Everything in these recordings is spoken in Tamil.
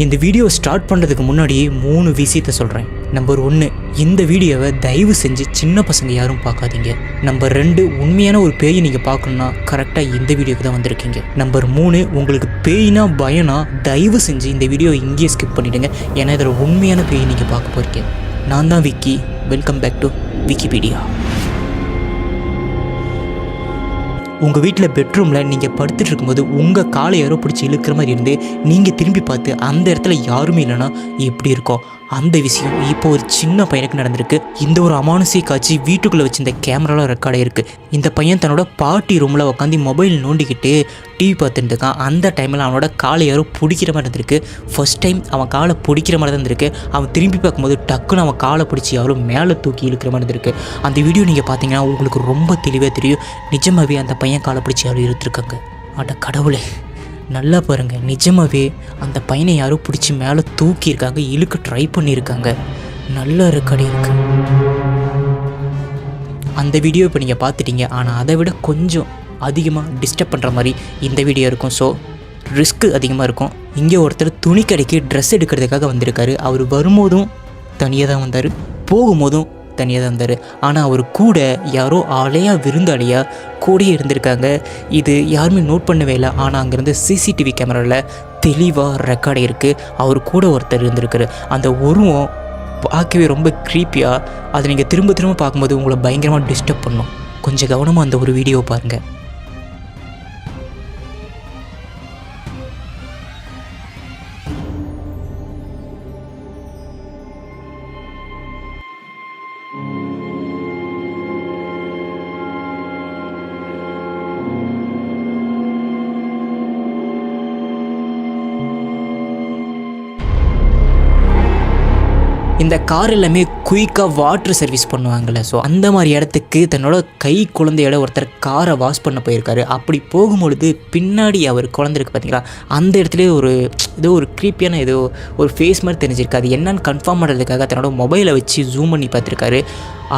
இந்த வீடியோ ஸ்டார்ட் பண்ணுறதுக்கு முன்னாடியே 3 விஷயத்தை சொல்கிறேன். நம்பர் 1, இந்த வீடியோவை தயவு செஞ்சு சின்ன பசங்க யாரும் பார்க்காதீங்க. நம்பர் 2, உண்மையான ஒரு பேயை நீங்கள் பார்க்கணுன்னா கரெக்டாக இந்த வீடியோக்கு தான் வந்திருக்கீங்க. நம்பர் 3, உங்களுக்கு பேய்னா பயனா தயவு செஞ்சு இந்த வீடியோ இங்கேயே ஸ்கிப் பண்ணிவிடுங்க. ஏன்னா இதில் உண்மையான பேயை நீங்கள் பார்க்க போகிறீங்க. நான் தான் Vicky. Welcome back to Wikipedia. உங்கள் வீட்டில் பெட்ரூமில் நீங்கள் படுத்துட்டு இருக்கும்போது உங்கள் காலை யாரோ பிடிச்சி இழுக்கிற மாதிரி இருந்து நீங்கள் திரும்பி பார்த்து அந்த இடத்துல யாருமே இல்லைன்னா எப்படி இருக்கும்? அந்த விஷயம் இப்போ ஒரு சின்ன பையனுக்கு நடந்திருக்கு. இந்த ஒரு அமானுஷிய காட்சி வீட்டுக்குள்ளே வச்சு இந்த கேமராவில் ரெக்கார்ட் ஆகிருக்கு. இந்த பையன் தன்னோட பாட்டி ரூமில் உட்காந்து மொபைல் நோண்டிக்கிட்டு டிவி பார்த்துட்டு இருக்கான். அந்த டைமில் அவனோட காலை யாரோ பிடிக்கிற மாதிரி இருந்திருக்கு. ஃபர்ஸ்ட் டைம் அவன் காலை பிடிக்கிற மாதிரி தான் இருந்திருக்கு. அவன் திரும்பி பார்க்கும்போது டக்குன்னு அவன் காலை பிடிச்சி யாரோ மேலே தூக்கி இழுக்கிற மாதிரி இருந்திருக்கு. அந்த வீடியோ நீங்கள் பார்த்தீங்கன்னா உங்களுக்கு ரொம்ப தெளிவாக தெரியும். நிஜமாகவே அந்த பையன் காலை பிடிச்சி யாரும் இழுத்துருக்காங்க. அட கடவுளே, நல்லா பாருங்கள், நிஜமாகவே அந்த பையனை யாரோ பிடிச்சி மேலே தூக்கியிருக்காங்க, இழுக்க ட்ரை பண்ணியிருக்காங்க. நல்ல ரெக்கார்டு இருக்குது. அந்த வீடியோ இப்போ நீங்கள் பார்த்துட்டீங்க. ஆனால் அதை விட கொஞ்சம் அதிகமாக டிஸ்டர்ப் பண்ணுற மாதிரி இந்த வீடியோ இருக்கும். ஸோ ரிஸ்க்கு அதிகமாக இருக்கும். இங்கே ஒருத்தர் துணி கடைக்கு ட்ரெஸ் எடுக்கிறதுக்காக வந்திருக்காரு. அவர் வரும்போதும் தனியாக தான் வந்தார், போகும்போதும் தனியாக தான் இருந்தார். ஆனால் அவர் கூட யாரோ ஆளையாக விருந்தாளியாக கூடயே இருந்திருக்காங்க. இது யாருமே நோட் பண்ணவே இல்லை. ஆனால் அங்கேருந்து சிசிடிவி கேமராவில் தெளிவாக ரெக்கார்டு இருக்குது. அவர் கூட ஒருத்தர் இருந்திருக்காரு. அந்த உருவம் பார்க்கவே ரொம்ப க்ரீப்பியாக, அதை நீங்கள் திரும்ப திரும்ப பார்க்கும்போது உங்களை பயங்கரமாக டிஸ்டர்ப் பண்ணும். கொஞ்சம் கவனமாக அந்த ஒரு வீடியோவை பாருங்கள். இந்த கார் எல்லாமே குயிக்காக வாட்டர் சர்வீஸ் பண்ணுவாங்கள்ல, ஸோ அந்த மாதிரி இடத்துக்கு தன்னோட கை குழந்தையோட ஒருத்தர் காரை வாஷ் பண்ண போயிருக்காரு. அப்படி போகும்பொழுது பின்னாடி அவர் குழந்தைருக்கு பார்த்தீங்களா, அந்த இடத்துல ஏதோ ஒரு க்ரீப்பியான ஏதோ ஒரு ஃபேஸ் மாதிரி தெரிஞ்சிருக்கு. அது என்னன்னு கன்ஃபார்ம் பண்ணுறதுக்காக தன்னோட மொபைலை வச்சு ஜூம் பண்ணி பார்த்துருக்காரு.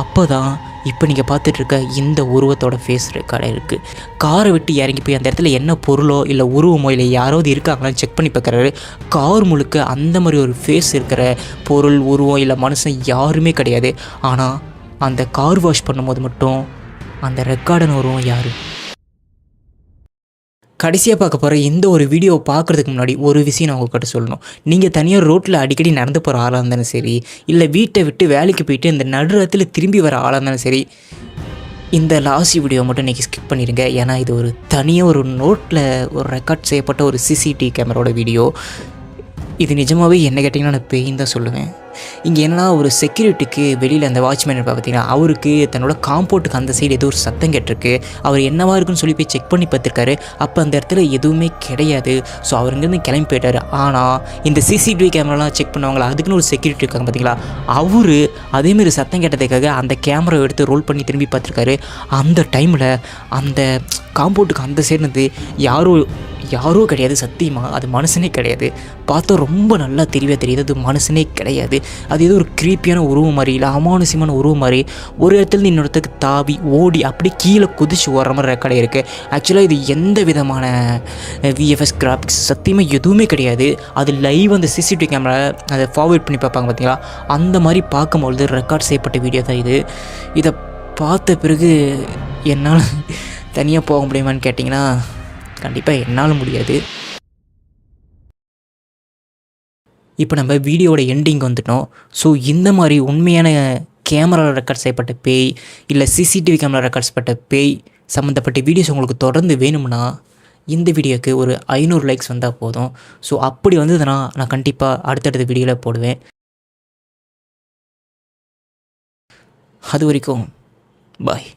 அப்போ தான் இப்போ நீங்கள் பார்த்துட்ருக்க இந்த உருவத்தோட ஃபேஸ் ரெக்கார்டாக இருக்குது. காரை விட்டு இறங்கி போய் அந்த இடத்துல என்ன பொருளோ இல்லை உருவமோ இல்லை யாராவது இருக்காங்களான்னு செக் பண்ணி பார்க்குறாரு. கார் முழுக்க அந்த மாதிரி ஒரு ஃபேஸ் இருக்கிற பொருள், உருவம் இல்லை மனுஷன் யாருமே கிடையாது. ஆனால் அந்த கார் வாஷ் பண்ணும்போது மட்டும் அந்த ரெக்கார்டான உருவம் யார்? கடைசியாக பார்க்க போகிற இந்த ஒரு வீடியோவை பார்க்குறதுக்கு முன்னாடி ஒரு விஷயம் நான் உங்கள்கிட்ட சொல்லணும். நீங்கள் தனியாக ரோட்டில் அடிக்கடி நடந்து போகிற ஆளாக இருந்தாலும் சரி, இல்லை வீட்டை விட்டு வேலைக்கு போயிட்டு இந்த நடுரத்தில் திரும்பி வர ஆளாக இருந்தாலும் சரி, இந்த லாஸ்ட் வீடியோ மட்டும் இன்றைக்கி ஸ்கிப் பண்ணிடுங்க. ஏன்னா இது ஒரு தனியாக ஒரு நோட்டில் ஒரு ரெக்கார்ட் செய்யப்பட்ட ஒரு சிசிடிவி கேமராவோட வீடியோ. இது நிஜமாகவே என்ன கேட்டிங்கன்னா நான் பேயின்னு தான் சொல்லுவேன். இங்கே என்னன்னா, ஒரு செக்யூரிட்டிக்கு வெளியில் அந்த வாட்ச்மேன் இருப்பா பார்த்தீங்கன்னா, அவருக்கு தன்னோட காம்பவுண்டுக்கு அந்த சைடு ஏதோ ஒரு சத்தம் கேட்டிருக்கு. அவர் என்னவா இருக்குன்னு சொல்லி போய் செக் பண்ணி பார்த்துருக்காரு. அப்போ அந்த இடத்துல எதுவுமே கிடையாது. ஸோ அவர் இங்கேருந்து கிளம்பி போயிட்டார். ஆனால் இந்த சிசிடிவி கேமராலாம் செக் பண்ணுவாங்களா, அதுக்குன்னு ஒரு செக்யூரிட்டி இருக்காங்க பார்த்தீங்களா, அவர் அதேமாரி சத்தம் கேட்டதுக்காக அந்த கேமராவை எடுத்து ரோல் பண்ணி திரும்பி பார்த்துருக்காரு. அந்த டைமில் அந்த காம்பவுண்டுக்கு அந்த சைடு இருந்து யாரோ கிடையாது. சத்தியமாக அது மனுஷனே கிடையாது. பார்த்தா ரொம்ப நல்லா தெரியுது அது மனுஷனே கிடையாது. அது ஏதோ ஒரு க்ரீப்பியான உருவம் மாதிரி, இல்லை அமானுஷமான உருவம் மாதிரி ஒரு இடத்துல இன்னொருத்துக்கு தாவி ஓடி அப்படி கீழே குதிச்சு ஓடுற மாதிரி ரெக்கார்டாக இருக்குது. ஆக்சுவலாக இது எந்த விதமான விஎஃப்எஸ் கிராஃபிக்ஸ் சத்தியமாக எதுவுமே கிடையாது. அது லைவ் அந்த சிசிடிவி கேமரா அதை ஃபார்வேர்ட் பண்ணி பார்ப்பாங்க பார்த்தீங்களா, அந்த மாதிரி பார்க்கும்பொழுது ரெக்கார்ட் செய்யப்பட்ட வீடியோ தான் இது. இதை பார்த்த பிறகு என்னால் தனியாக போக முடியுமான்னு கேட்டிங்கன்னா கண்டிப்பாக என்னால் முடியாது. இப்போ நம்ம வீடியோவோட எண்டிங் வந்துட்டோம். ஸோ இந்த மாதிரி உண்மையான கேமராவில் ரெக்கார்ட் செய்யப்பட்ட பேய் இல்லை சிசிடிவி கேமரா ரெக்கார்ட் செய்யப்பட்ட பேய் சம்மந்தப்பட்ட வீடியோஸ் உங்களுக்கு தொடர்ந்து வேணும்னா இந்த வீடியோக்கு ஒரு 500 லைக்ஸ் வந்தால் போதும். ஸோ அப்படி வந்ததுன்னா நான் கண்டிப்பாக அடுத்தடுத்த வீடியோவில் போடுவேன். அது வரைக்கும் பாய்.